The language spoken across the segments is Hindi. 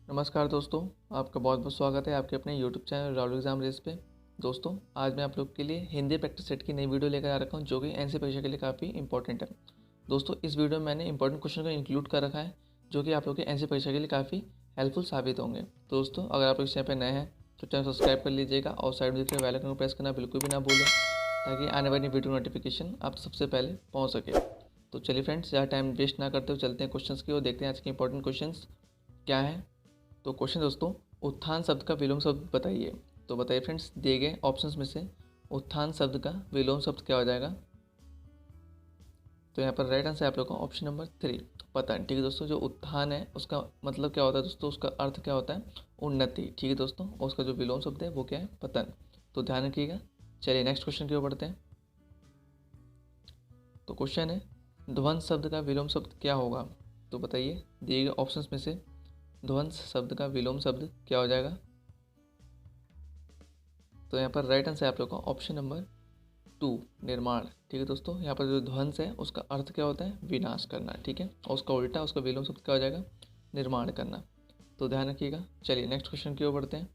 नमस्कार दोस्तों, आपका बहुत बहुत स्वागत है आपके अपने YouTube channel Rahul exam race पे। दोस्तों, आज मैं आप लोग के लिए हिंदी प्रैक्टिस सेट की नई वीडियो लेकर आ रखा हूँ जो कि एनसी परीक्षा के लिए काफ़ी इंपॉर्टेंट है। दोस्तों, इस वीडियो में मैंने इंपॉर्टेंट क्वेश्चन को इंक्लूड कर रखा है जो कि आप लोग के एनसी परीक्षा के लिए काफ़ी हेल्पफुल साबित होंगे। तो दोस्तों, अगर आप लोग इस चैनल पर नए हैं तो चैनल सब्सक्राइब कर लीजिएगा और साइड में दिख रहे बेल आइकन को प्रेस करना बिल्कुल भी ना भूलें ताकि आने वाली वीडियो नोटिफिकेशन आप सबसे पहले पहुँच सके। तो चलिए फ्रेंड्स, ज़्यादा टाइम वेस्ट ना करते हुए चलते हैं क्वेश्चन की और देखते हैं आज के इंपॉर्टेंट क्वेश्चन क्या है। तो क्वेश्चन दोस्तों, उत्थान शब्द का विलोम शब्द बताइए। तो बताइए फ्रेंड्स, दिए गए ऑप्शंस में से उत्थान शब्द का विलोम शब्द क्या हो जाएगा। तो यहाँ पर राइट आंसर है आप लोगों का ऑप्शन नंबर 3, पतन। ठीक है दोस्तों, जो उत्थान है उसका मतलब क्या होता है दोस्तों, उसका अर्थ क्या होता है, उन्नति। ठीक है दोस्तों, और उसका जो विलोम शब्द है वो क्या है, पतन। तो ध्यान रखिएगा। चलिए नेक्स्ट क्वेश्चन की ओर बढ़ते हैं। तो क्वेश्चन है, ध्वंस शब्द का विलोम शब्द क्या होगा। तो बताइए, दिए गए ऑप्शंस में से ध्वंस शब्द का विलोम शब्द क्या हो जाएगा। तो यहाँ पर राइट आंसर है आप लोग का ऑप्शन नंबर 2, निर्माण। ठीक है दोस्तों, यहाँ पर जो ध्वंस है उसका अर्थ क्या होता है, विनाश करना। ठीक है, और उसका उल्टा, उसका विलोम शब्द क्या हो जाएगा, निर्माण करना। तो ध्यान रखिएगा। चलिए नेक्स्ट क्वेश्चन की ओर बढ़ते हैं।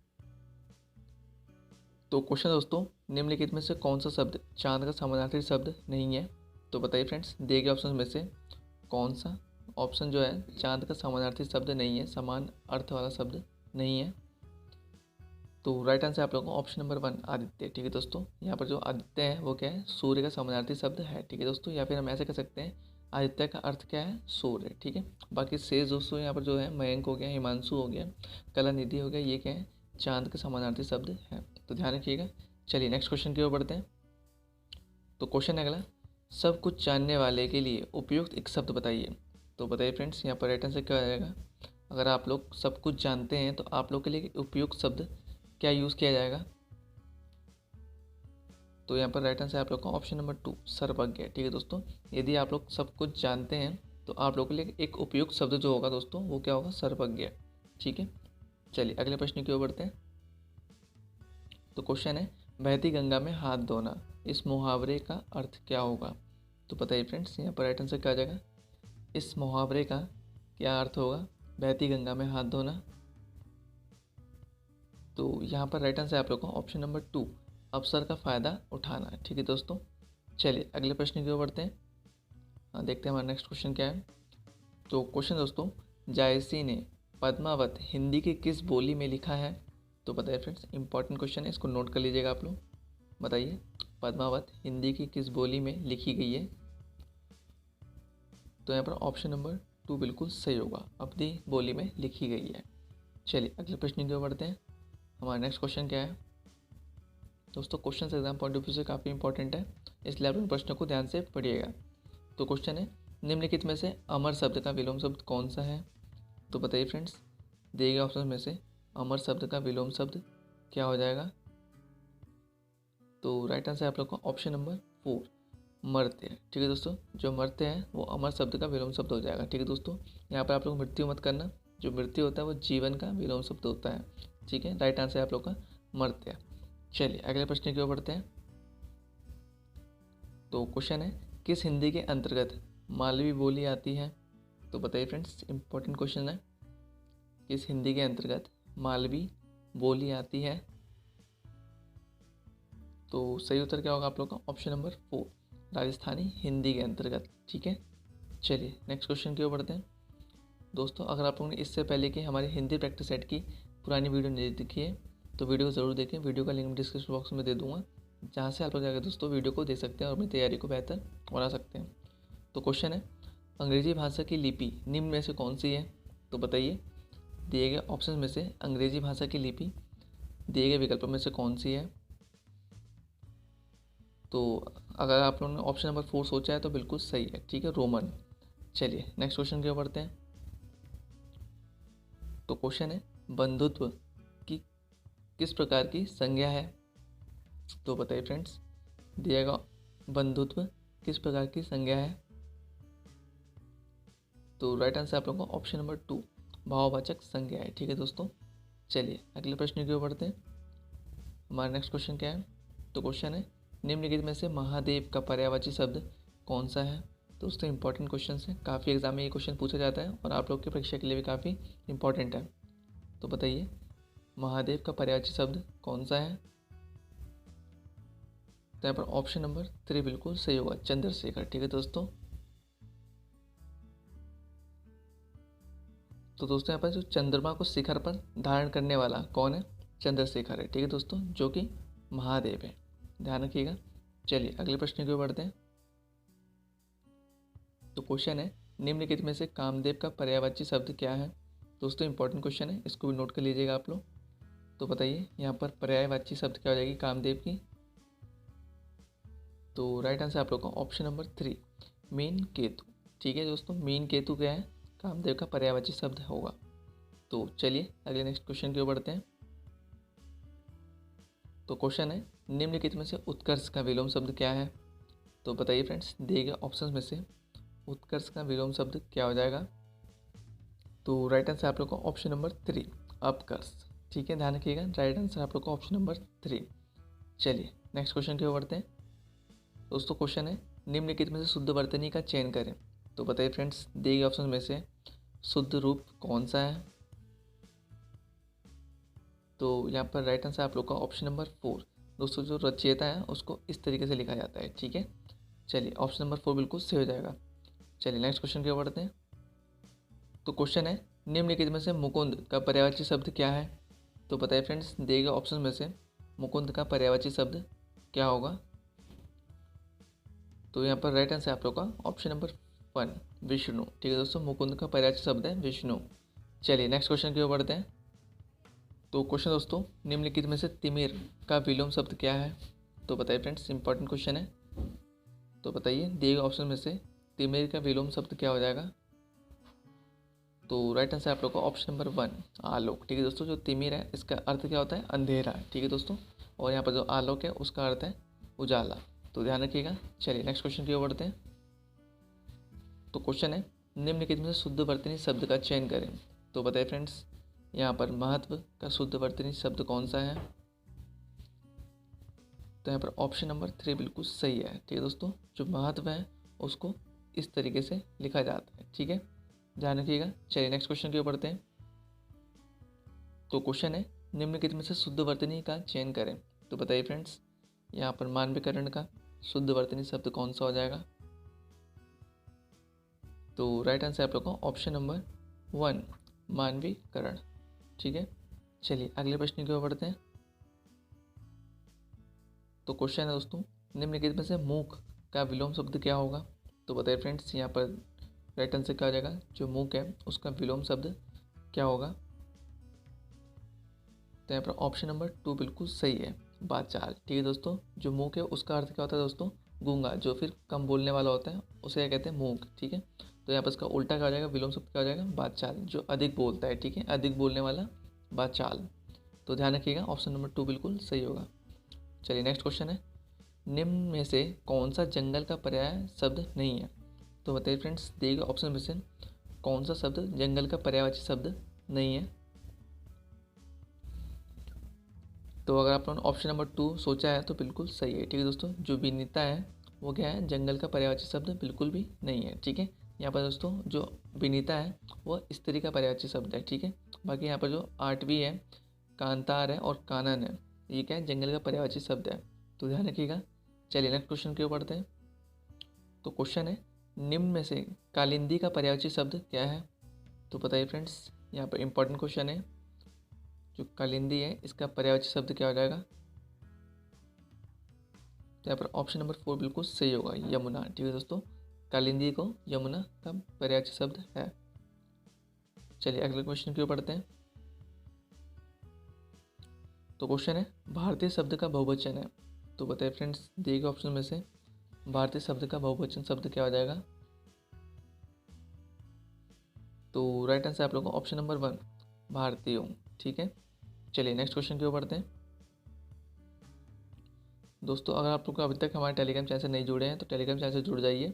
तो क्वेश्चन दोस्तों, निम्नलिखित में से कौन सा शब्द चांद का समानार्थी शब्द नहीं है। तो बताइए फ्रेंड्स, दिए गए ऑप्शन में से कौन सा ऑप्शन जो है चांद का समानार्थी शब्द नहीं है, समान अर्थ वाला शब्द नहीं है। तो राइट आंसर आप लोगों को ऑप्शन नंबर 1, आदित्य। ठीक है दोस्तों, यहाँ पर जो आदित्य है वो क्या है, सूर्य का समानार्थी शब्द है। ठीक है दोस्तों, या फिर हम ऐसे कह सकते हैं आदित्य का अर्थ क्या है, सूर्य। ठीक है, बाकी शेष दोस्तों यहाँ पर जो है मयंक हो गया, हिमांशु हो गया, कलानिधि हो गया, ये क्या है, चांद के समानार्थी शब्द है। तो ध्यान रखिएगा। चलिए नेक्स्ट क्वेश्चन की ओर बढ़ते हैं। तो क्वेश्चन अगला, सब कुछ जानने वाले के लिए उपयुक्त एक शब्द बताइए। तो बताइए फ्रेंड्स, यहाँ पर राइट आंसर क्या आ जाएगा। अगर आप लोग सब कुछ जानते हैं तो आप लोग के लिए उपयुक्त शब्द क्या यूज़ किया जाएगा। तो यहाँ पर राइट आंसर है आप लोग का ऑप्शन नंबर 2, सर्वज्ञ। ठीक है दोस्तों, यदि आप लोग सब कुछ जानते हैं तो आप लोग के लिए एक उपयुक्त शब्द जो होगा दोस्तों वो क्या होगा, सर्वज्ञ। ठीक है, चलिए अगले प्रश्न की ओर बढ़ते हैं। तो क्वेश्चन है, बहती गंगा में हाथ धोना, इस मुहावरे का अर्थ क्या होगा। तो बताइए फ्रेंड्स, यहाँ पर राइट आंसर क्या आ जाएगा। इस मुहावरे का क्या अर्थ होगा, बहती गंगा में हाथ धोना। तो यहाँ पर राइट आंसर है आप लोग का ऑप्शन नंबर 2, अवसर का फ़ायदा उठाना। ठीक है दोस्तों, चलिए अगले प्रश्न की ओर बढ़ते हैं। हाँ, देखते हैं हमारा नेक्स्ट क्वेश्चन क्या है। तो क्वेश्चन दोस्तों, जायसी ने पद्मावत हिंदी की किस बोली में लिखा है। तो बताइए फ्रेंड्स, इंपॉर्टेंट क्वेश्चन है, इसको नोट कर लीजिएगा आप लोग। बताइए, पद्मावत हिंदी की किस बोली में लिखी गई है। तो यहाँ पर ऑप्शन नंबर 2 बिल्कुल सही होगा, अवधी बोली में लिखी गई है। चलिए अगले प्रश्न की ओर बढ़ते हैं। हमारा नेक्स्ट क्वेश्चन क्या है दोस्तों, question exam point of view से काफ़ी इंपॉर्टेंट है, इसलिए आप इन प्रश्नों को ध्यान से पढ़िएगा। तो क्वेश्चन है, निम्नलिखित में से अमर शब्द का विलोम शब्द कौन सा है। तो बताइए फ्रेंड्स, दिए गए ऑप्शन में से अमर शब्द का विलोम शब्द क्या हो जाएगा। तो राइट आंसर है आप लोग का ऑप्शन नंबर 4, मर्त्य। ठीक है दोस्तों, जो मर्त्य है वो अमर शब्द का विलोम शब्द हो जाएगा। ठीक है दोस्तों, यहाँ पर आप लोग मृत्यु मत करना, जो मृत्यु होता है वो जीवन का विलोम शब्द होता है। ठीक है, राइट आंसर है आप लोग का मर्त्य। चलिए अगले प्रश्न की ओर बढ़ते हैं। तो क्वेश्चन है, किस हिंदी के अंतर्गत मालवी बोली आती है। तो बताइए फ्रेंड्स, इंपॉर्टेंट क्वेश्चन है, किस हिंदी के अंतर्गत मालवी बोली आती है। तो सही उत्तर क्या होगा आप लोग का ऑप्शन नंबर 4, राजस्थानी हिंदी के अंतर्गत। ठीक है, चलिए नेक्स्ट क्वेश्चन की ओर बढ़ते हैं। दोस्तों, अगर आप लोगों ने इससे पहले कि हमारी हिंदी प्रैक्टिस सेट की पुरानी वीडियो नहीं देखी है तो वीडियो को ज़रूर देखें। वीडियो का लिंक डिस्क्रिप्शन बॉक्स में दे दूँगा, जहाँ से आप लोग जाकर दोस्तों वीडियो को देख सकते हैं और अपनी तैयारी को बेहतर बना सकते हैं। तो क्वेश्चन है, अंग्रेजी भाषा की लिपि निम्न में से कौन सी है। तो बताइए, दिए गए ऑप्शन में से अंग्रेजी भाषा की लिपि दिए गए विकल्पों में से कौन सी है। तो अगर आप लोगों ने ऑप्शन नंबर 4 सोचा है तो बिल्कुल सही है। ठीक है, रोमन। चलिए नेक्स्ट क्वेश्चन की ओर बढ़ते हैं। तो क्वेश्चन है, बंधुत्व की किस प्रकार की संज्ञा है। तो बताइए फ्रेंड्स, दिया गया बंधुत्व किस प्रकार की संज्ञा है। तो राइट आंसर आप लोगों का ऑप्शन नंबर 2, भाववाचक संज्ञा है। ठीक है दोस्तों, चलिए अगले प्रश्न की ओर बढ़ते हैं। हमारा नेक्स्ट क्वेश्चन क्या है। तो क्वेश्चन है, निम्नलिखित में से महादेव का पर्यायवाची शब्द कौन सा है। दोस्तों, इंपॉर्टेंट क्वेश्चन है, काफ़ी एग्जाम में ये क्वेश्चन पूछा जाता है और आप लोग की परीक्षा के लिए भी काफ़ी इंपॉर्टेंट है। तो बताइए महादेव का पर्यायवाची शब्द कौन सा है? तो यहाँ पर ऑप्शन नंबर 3 बिल्कुल सही होगा, चंद्रशेखर। ठीक है दोस्तों। तो दोस्तों यहाँ पर जो चंद्रमा को शिखर पर धारण करने वाला कौन है? चंद्रशेखर है। ठीक है दोस्तों, जो कि महादेव है, ध्यान रखिएगा। चलिए अगले प्रश्न की ओर बढ़ते हैं। तो क्वेश्चन है निम्नलिखित में से कामदेव का पर्यायवाची शब्द क्या है? दोस्तों इंपॉर्टेंट क्वेश्चन है, इसको भी नोट कर लीजिएगा आप लोग। तो बताइए यहाँ पर पर्यायवाची शब्द क्या हो जाएगी कामदेव की? तो राइट आंसर आप लोग का ऑप्शन नंबर 3 मीन केतु। ठीक है दोस्तों, मीन केतु क्या है? कामदेव का पर्यायवाची शब्द होगा। तो चलिए अगले नेक्स्ट क्वेश्चन की ओर बढ़ते हैं। तो क्वेश्चन है निम्नलिखित में से उत्कर्ष का विलोम शब्द क्या है? तो बताइए फ्रेंड्स, दिए गए ऑप्शन में से उत्कर्ष का विलोम शब्द क्या हो जाएगा? तो राइट आंसर आप लोग का ऑप्शन नंबर 3 अपकर्ष। ठीक है, ध्यान रखिएगा, राइट आंसर आप लोग का ऑप्शन नंबर 3। चलिए नेक्स्ट क्वेश्चन की ओर बढ़ते हैं। दोस्तों क्वेश्चन है निम्नलिखित में से शुद्ध वर्तनी का चयन करें। तो बताइए फ्रेंड्स, दिए गए ऑप्शन में से शुद्ध रूप कौन सा है? तो यहाँ पर राइट आंसर आप लोग का ऑप्शन नंबर 4। दोस्तों जो रचयिता है उसको इस तरीके से लिखा जाता है। ठीक है, चलिए ऑप्शन नंबर 4 बिल्कुल सही हो जाएगा। चलिए नेक्स्ट क्वेश्चन की ओर बढ़ते हैं। तो क्वेश्चन है निम्नलिखित में से मुकुंद का पर्यायवाची शब्द क्या है? तो बताइए फ्रेंड्स, दिए गए ऑप्शन में से मुकुंद का पर्यायवाची शब्द क्या होगा? तो यहाँ पर राइट आंसर आप लोग का ऑप्शन नंबर 1 विष्णु। ठीक है दोस्तों, मुकुंद का पर्यायवाची शब्द है विष्णु। चलिए नेक्स्ट क्वेश्चन की ओर बढ़ते हैं। तो क्वेश्चन दोस्तों निम्नलिखित में से तिमिर का विलोम शब्द क्या है? तो बताइए फ्रेंड्स, इंपॉर्टेंट क्वेश्चन है। तो बताइए दिए गए ऑप्शन में से तिमिर का विलोम शब्द क्या हो जाएगा? तो राइट आंसर आप लोग का ऑप्शन नंबर 1 आलोक। ठीक है दोस्तों, जो तिमिर है इसका अर्थ क्या होता है? अंधेरा। ठीक है दोस्तों, और यहाँ पर जो आलोक है उसका अर्थ है उजाला। तो ध्यान रखिएगा। चलिए नेक्स्ट क्वेश्चन की ओर बढ़ते हैं। तो क्वेश्चन है निम्नलिखित में से शुद्ध वर्तनी शब्द का चयन करें। तो बताइए फ्रेंड्स, यहाँ पर महत्व का शुद्ध वर्तनी शब्द कौन सा है? तो यहाँ पर ऑप्शन नंबर 3 बिल्कुल सही है। ठीक है दोस्तों, जो महत्व है उसको इस तरीके से लिखा जाता है। ठीक है, ध्यान रखिएगा। चलिए नेक्स्ट क्वेश्चन की ओर बढ़ते हैं। तो क्वेश्चन है निम्नलिखित में से शुद्ध वर्तनी का चयन करें। तो बताइए फ्रेंड्स, यहाँ पर मानवीकरण का शुद्ध वर्तनी शब्द कौन सा हो जाएगा? तो राइट आंसर आप लोग का ऑप्शन नंबर 1 मानवीकरण। ठीक है, चलिए अगले प्रश्न की ओर बढ़ते हैं। तो क्वेश्चन है दोस्तों निम्नलिखित में से मूक का विलोम शब्द क्या होगा? तो बताइए फ्रेंड्स, यहाँ पर राइट आंसर क्या हो जाएगा? जो मूक है उसका विलोम शब्द क्या होगा? तो यहाँ पर ऑप्शन नंबर 2 बिल्कुल सही है बाचाल। ठीक है दोस्तों, जो मूक है उसका अर्थ क्या होता है दोस्तों? गूंगा, जो फिर कम बोलने वाला होता है उसे क्या कहते हैं? मूक। ठीक है, तो यहाँ पर इसका उल्टा क्या हो जाएगा? विलोम शब्द क्या हो जाएगा? बाचाल, जो अधिक बोलता है। ठीक है, अधिक बोलने वाला बाचाल। तो ध्यान रखिएगा, ऑप्शन नंबर 2 बिल्कुल सही होगा। चलिए नेक्स्ट क्वेश्चन है निम्न में से कौन सा जंगल का पर्याय शब्द नहीं है? तो बताइए फ्रेंड्स, दिए गए ऑप्शन में से कौन सा शब्द जंगल का पर्यायवाची शब्द नहीं है? तो अगर आप लोगों ने ऑप्शन नंबर 2 सोचा है तो बिल्कुल सही है। ठीक है दोस्तों, जो विनीता है वो क्या है? जंगल का पर्यायवाची शब्द बिल्कुल भी नहीं है। ठीक है, यहाँ पर दोस्तों जो विनीता है वो स्त्री का पर्यायवाची शब्द है। ठीक है, बाकी यहाँ पर जो आठवीं है, कांतार है और कानन है, ये क्या है? जंगल का पर्यायवाची शब्द है। तो ध्यान रखिएगा। चलिए नेक्स्ट क्वेश्चन की ओर बढ़ते हैं। तो क्वेश्चन है निम्न में से कालिंदी का पर्यायवाची शब्द क्या है? तो बताइए फ्रेंड्स, यहाँ पर इंपॉर्टेंट क्वेश्चन है, जो कालिंदी है इसका पर्यायवाची शब्द क्या हो जाएगा? तो यहाँ पर ऑप्शन नंबर 4 बिल्कुल सही होगा यमुना। ठीक है दोस्तों, कालिंदी को यमुना का पर्यायवाची शब्द है। चलिए अगले क्वेश्चन की ओर बढ़ते हैं। तो क्वेश्चन है भारतीय शब्द का बहुवचन है। तो बताइए फ्रेंड्स, दिए गए ऑप्शन में से भारतीय शब्द का बहुवचन शब्द क्या हो जाएगा? तो राइट आंसर आप लोगों को ऑप्शन नंबर 1 भारतीयों। ठीक है, चलिए नेक्स्ट क्वेश्चन की ओर बढ़ते हैं। दोस्तों अगर आप लोग अभी तक हमारे टेलीग्राम चैनल से नहीं जुड़े हैं तो टेलीग्राम चैनल से जुड़ जाइए।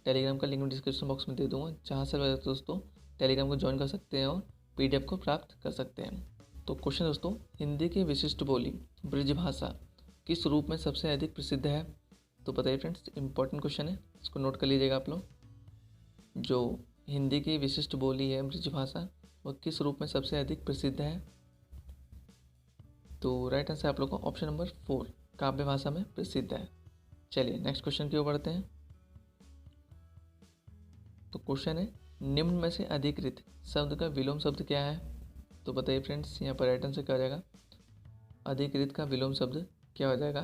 टेलीग्राम का लिंक मैं डिस्क्रिप्शन बॉक्स में दे दूँगा, जहाँ से दोस्तों टेलीग्राम को ज्वाइन कर सकते हैं और PDF को प्राप्त कर सकते हैं। तो क्वेश्चन दोस्तों, हिंदी की विशिष्ट बोली ब्रजभाषा किस रूप में सबसे अधिक प्रसिद्ध है? तो बताइए फ्रेंड्स, इंपॉर्टेंट क्वेश्चन है, इसको नोट कर लीजिएगा आप लोग। जो हिंदी की विशिष्ट बोली है ब्रजभाषा, वह किस रूप में सबसे अधिक प्रसिद्ध है? तो राइट आंसर आप लोग को ऑप्शन नंबर 4 काव्य भाषा में प्रसिद्ध है। चलिए नेक्स्ट क्वेश्चन की ओर बढ़ते हैं। तो क्वेश्चन है निम्न में से अधिकृत शब्द का विलोम शब्द क्या है? तो बताइए फ्रेंड्स, यहाँ पर राइट आंसर क्या हो जाएगा? अधिकृत का विलोम शब्द क्या हो जाएगा?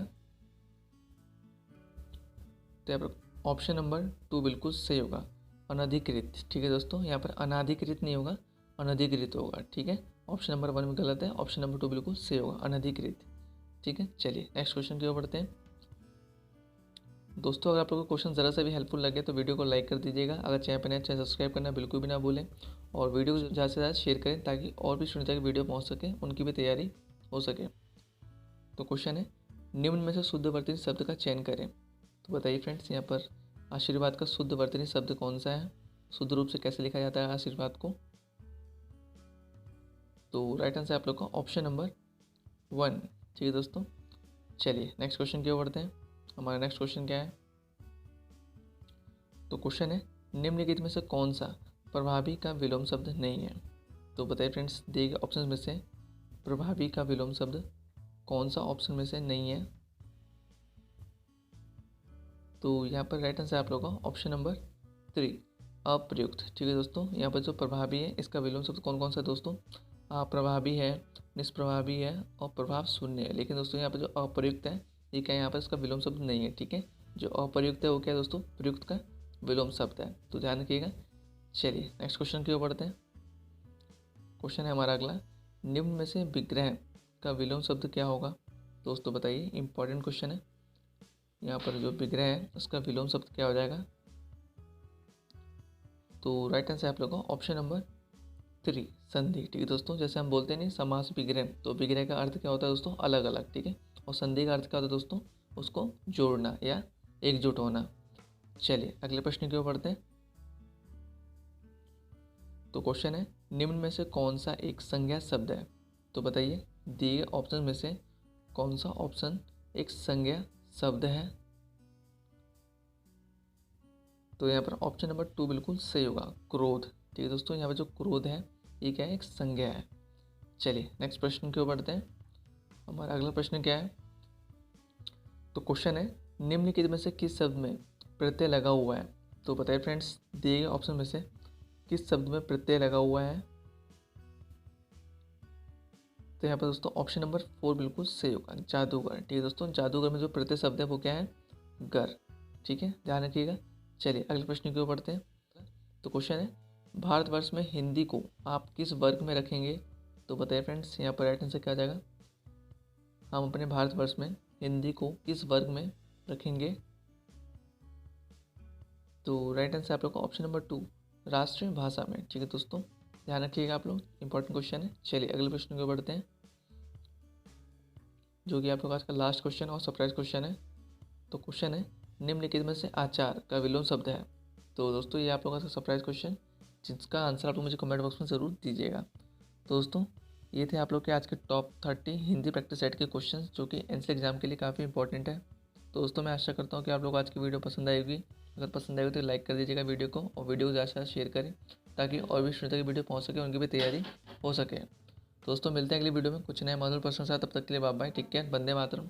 तो यहाँ पर ऑप्शन नंबर 2 बिल्कुल सही होगा, अनधिकृत। ठीक है दोस्तों, यहाँ पर अनाधिकृत नहीं होगा, अनधिकृत होगा। ठीक है, ऑप्शन नंबर 1 में गलत है, ऑप्शन नंबर 2 बिल्कुल सही होगा, अनधिकृत। ठीक है, चलिए नेक्स्ट क्वेश्चन की ओर बढ़ते हैं। दोस्तों, अगर आप लोगों को क्वेश्चन ज़रा सा भी हेल्पफुल लगे तो वीडियो को लाइक कर दीजिएगा। अगर चैनल पर नए चैनल सब्सक्राइब करना बिल्कुल भी ना भूलें, और वीडियो को ज़्यादा से ज़्यादा शेयर करें ताकि और भी स्टूडेंट तक वीडियो पहुँच सके, उनकी भी तैयारी हो सके। तो क्वेश्चन है निम्न में से शुद्ध वर्तनी शब्द का चयन करें। तो बताइए फ्रेंड्स, यहाँ पर आशीर्वाद का शुद्ध वर्तनी शब्द कौन सा है? शुद्ध रूप से कैसे लिखा जाता है आशीर्वाद को? तो राइट आंसर आप लोग का ऑप्शन नंबर 1। ठीक है दोस्तों, चलिए नेक्स्ट क्वेश्चन की ओर बढ़ते हैं। हमारा नेक्स्ट क्वेश्चन क्या है? तो क्वेश्चन है निम्नलिखित में से कौन सा प्रभावी का विलोम शब्द नहीं है? तो बताइए फ्रेंड्स, दिए गए ऑप्शन में से प्रभावी का विलोम शब्द कौन सा ऑप्शन में से नहीं है? तो यहाँ पर राइट आंसर आप लोगों का ऑप्शन नंबर 3 अप्रयुक्त। ठीक है दोस्तों, यहाँ पर जो प्रभावी है इसका विलोम शब्द कौन कौन सा है दोस्तों? अप्रभावी है, निष्प्रभावी है और प्रभाव शून्य है। लेकिन दोस्तों यहाँ पर जो अप्रयुक्त है ये क्या है? यहाँ पर इसका विलोम शब्द नहीं है। ठीक है, जो अप्रयुक्त है वो क्या है दोस्तों? प्रयुक्त का विलोम शब्द है, तो ध्यान रखिएगा। चलिए नेक्स्ट क्वेश्चन की ओर बढ़ते हैं। क्वेश्चन है हमारा अगला, निम्न में से विग्रह का विलोम शब्द क्या होगा? दोस्तों बताइए, इंपॉर्टेंट क्वेश्चन है। यहाँ पर जो विग्रह है उसका विलोम शब्द क्या हो जाएगा? तो राइट आंसर आप लोगों का ऑप्शन नंबर 3 संधि। ठीक है दोस्तों, जैसे हम बोलते हैं नहीं समास विग्रह, तो विग्रह का अर्थ क्या होता है दोस्तों? अलग अलग। ठीक है, और संधि का अर्थ क्या होता है दोस्तों? उसको जोड़ना या एकजुट होना। चलिए अगले प्रश्न की ओर बढ़ते हैं। तो क्वेश्चन है निम्न में से कौन सा एक संज्ञा शब्द है? तो बताइए, दिए गए ऑप्शन में से कौन सा ऑप्शन एक संज्ञा शब्द है? तो यहाँ पर ऑप्शन नंबर 2 बिल्कुल सही होगा, क्रोध। ठीक है दोस्तों, यहाँ पर जो क्रोध है ये क्या है? एक संज्ञा है। चलिए नेक्स्ट प्रश्न की ओर बढ़ते हैं। हमारा अगला प्रश्न क्या है? तो क्वेश्चन है निम्नलिखित में से किस शब्द में प्रत्यय लगा हुआ है? तो बताइए फ्रेंड्स, दिए गए ऑप्शन में से किस शब्द में प्रत्यय लगा हुआ है? तो यहाँ पर दोस्तों ऑप्शन नंबर 4 बिल्कुल सही होगा, जादूगर। ठीक है दोस्तों, जादूगर में जो प्रत्यय शब्द है वो क्या है? गर। ठीक है, ध्यान रखिएगा। चलिए अगले प्रश्न की ओर बढ़ते हैं। तो क्वेश्चन है भारतवर्ष में हिंदी को आप किस वर्ग में रखेंगे? तो बताइए फ्रेंड्स, यहाँ पर राइट आंसर क्या आ जाएगा? हम अपने भारतवर्ष में हिंदी को किस वर्ग में रखेंगे? तो राइट आंसर आप लोग का ऑप्शन नंबर 2 राष्ट्रीय भाषा में। ठीक है दोस्तों, ध्यान रखिएगा आप लोग, इंपॉर्टेंट क्वेश्चन है। चलिए अगले प्रश्न को बढ़ते हैं, जो कि आप लोग आज का लास्ट क्वेश्चन और सरप्राइज क्वेश्चन है। तो क्वेश्चन है निम्नलिखित में से आचार का विलोम शब्द है? तो दोस्तों ये आप लोगों का सरप्राइज क्वेश्चन, जिसका आंसर आप लोग मुझे कमेंट बॉक्स में ज़रूर दीजिएगा। तो दोस्तों ये थे आप लोग के आज के टॉप 30 हिंदी प्रैक्टिस सेट के क्वेश्चन, जो कि एनसीए एग्जाम के लिए काफ़ी इंपॉर्टेंट है। तो दोस्तों मैं आशा करता हूँ कि आप लोग आज की वीडियो पसंद आएगी। अगर पसंद आएगी तो लाइक कर दीजिएगा वीडियो को, और वीडियो को ज़्यादा से ज़्यादा शेयर करें ताकि और भी स्टूडेंट तक वीडियो पहुँच सके, उनकी भी तैयारी हो सके। दोस्तों मिलते हैं अगली वीडियो में कुछ नए मॉडल प्रश्न के साथ, तब तक के लिए bye bye, take care, Vande Mataram.